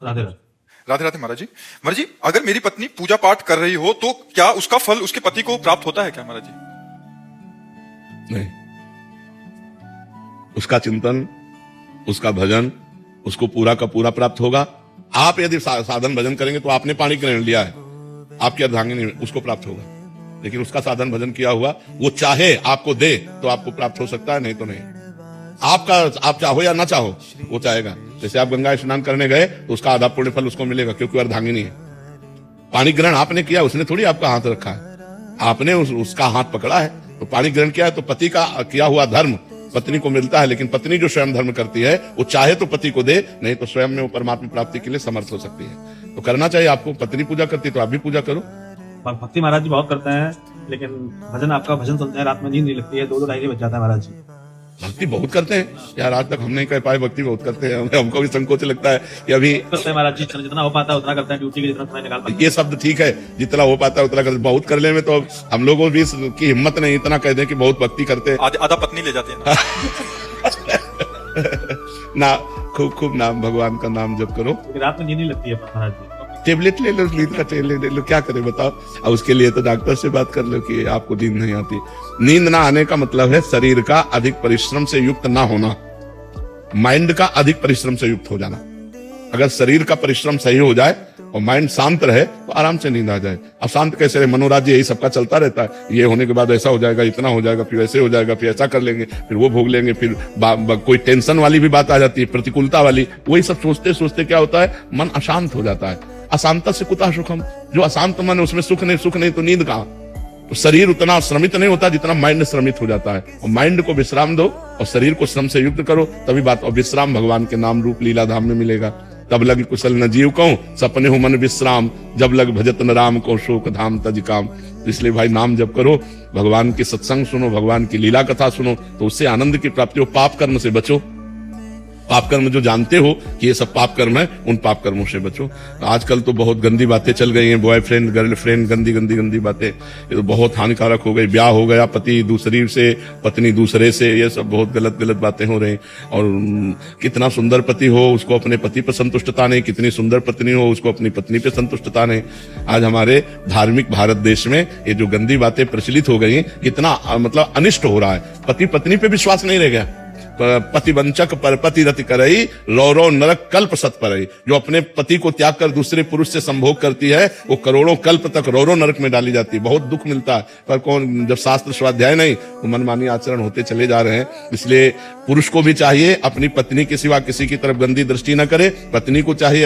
राधे राधे। राधे राधे महाराज जी। महाराज जी, अगर मेरी पत्नी पूजा पाठ कर रही हो तो क्या उसका फल उसके पति को प्राप्त होता है क्या महाराज जी? नहीं, उसका चिंतन, उसका भजन उसको पूरा का पूरा प्राप्त होगा। आप यदि साधन भजन करेंगे तो आपने पाणी ग्रहण लिया है, आपकी अर्धांगिनी उसको प्राप्त होगा, लेकिन उसका साधन भजन किया हुआ वो चाहे आपको दे तो आपको प्राप्त हो सकता है, नहीं तो नहीं। आप चाहो या ना चाहो वो चाहेगा। जैसे आप गंगा स्नान करने गए तो उसका आधा पुण्य फल उसको मिलेगा क्योंकि अर्धांगिनी है। पाणी ग्रहण आपने किया, उसने थोड़ी आपका हाथ रखा है, आपने उसका हाथ पकड़ा है। तो पाणी ग्रहण किया है तो पति का किया हुआ धर्म पत्नी को मिलता है, लेकिन पत्नी जो स्वयं धर्म करती है वो चाहे तो पति को दे, नहीं तो स्वयं में वो परमात्मा प्राप्ति के लिए समर्थ हो सकती है। तो करना चाहिए आपको। पत्नी पूजा करती तो आप भी पूजा करो। भक्ति महाराज जी बहुत करते हैं, लेकिन भजन आपका भजन सुनते हैं रात में नींद नहीं लगती है, 2-2 ढाई बज जाता है महाराज जी। भक्ति बहुत करते हैं यार, आज तक हम नहीं कह पाए भक्ति बहुत करते हैं। हमको भी संकोच लगता है कि अभी करते हैं महाराज जी, जितना हो पाता है उतना करते हैं, ड्यूटी के जितना समय निकाल पाते हैं। ये शब्द ठीक है, जितना हो पाता है उतना करते। बहुत कर ले में तो हम लोगों भी की हिम्मत नहीं इतना कह दें कि बहुत भक्ति करते हैं। आधा पत्नी ले जाते हैं ना। ना, खूब खूब नाम, भगवान का नाम जप करो। रात में नींद नहीं लगती है महाराज जी। टेबलेट ले लो, नींद का टेबलेट ले लो, क्या करे बताओ। अब उसके लिए तो डॉक्टर से बात कर लो कि आपको नींद नहीं आती। नींद ना आने का मतलब है शरीर का अधिक परिश्रम से युक्त ना होना, माइंड का अधिक परिश्रम से युक्त हो जाना। अगर शरीर का परिश्रम सही हो जाए और माइंड शांत रहे तो आराम से नींद आ जाए। अब शांत कैसे रहे? मनोराज्य यही सबका चलता रहता है, ये होने के बाद ऐसा हो जाएगा, इतना हो जाएगा, फिर ऐसे हो जाएगा, फिर ऐसा कर लेंगे, फिर वो भोग लेंगे, फिर कोई टेंशन वाली भी बात आ जाती है, प्रतिकूलता वाली। वही सब सोचते सोचते क्या होता है, मन अशांत हो जाता है। अशांत से कुतः सुखम, जो अशांत मन है उसमें सुख नहीं तो नींद कहां। तो शरीर उतना श्रमित नहीं होता जितना माइंड श्रमित हो जाता है। और माइंड को विश्राम दो और शरीर को श्रम से युक्त करो, तभी बात। और विश्राम भगवान के नाम रूप लीला धाम में मिलेगा। तब लग कुशल न जीव कहूं, सपने हो मन विश्राम, जब लग भजत न राम को, शोक धाम तज काम। तो इसलिए भाई नाम जप करो, भगवान की सत्संग सुनो, भगवान की लीला कथा सुनो, तो उससे आनंद की प्राप्ति हो। पाप कर्म से बचो। पाप कर्म जो जानते हो कि ये सब पाप कर्म है, उन पाप कर्मों से बचो। आजकल तो बहुत गंदी बातें चल गई हैं, बॉयफ्रेंड गर्लफ्रेंड, गंदी गंदी गंदी बातें, ये तो बहुत हानिकारक हो गई। ब्याह हो गया, पति दूसरी से, पत्नी दूसरे से, ये सब बहुत गलत गलत बातें हो रही। और कितना सुंदर पति हो उसको अपने पति पर संतुष्टता नहीं, कितनी सुंदर पत्नी हो उसको अपनी पत्नी पर संतुष्टता नहीं। आज हमारे धार्मिक भारत देश में ये जो गंदी बातें प्रचलित हो गई, कितना मतलब अनिष्ट हो रहा है। पति पत्नी पे विश्वास नहीं रह गया। पति वंचक पर पति रति करई, लौरो नरक कल्प सत परई। जो अपने पति को त्याग कर दूसरे पुरुष से संभोग करती है वो करोड़ों कल्प तक रौरो नरक में डाली जाती है। बहुत दुख मिलता है। पर कौन, जब शास्त्र स्वाध्याय नहीं तो मनमानी आचरण होते चले जा रहे हैं। इसलिए पुरुष को भी चाहिए अपनी पत्नी के सिवा किसी की तरफ गंदी दृष्टि न करे। पत्नी को चाहिए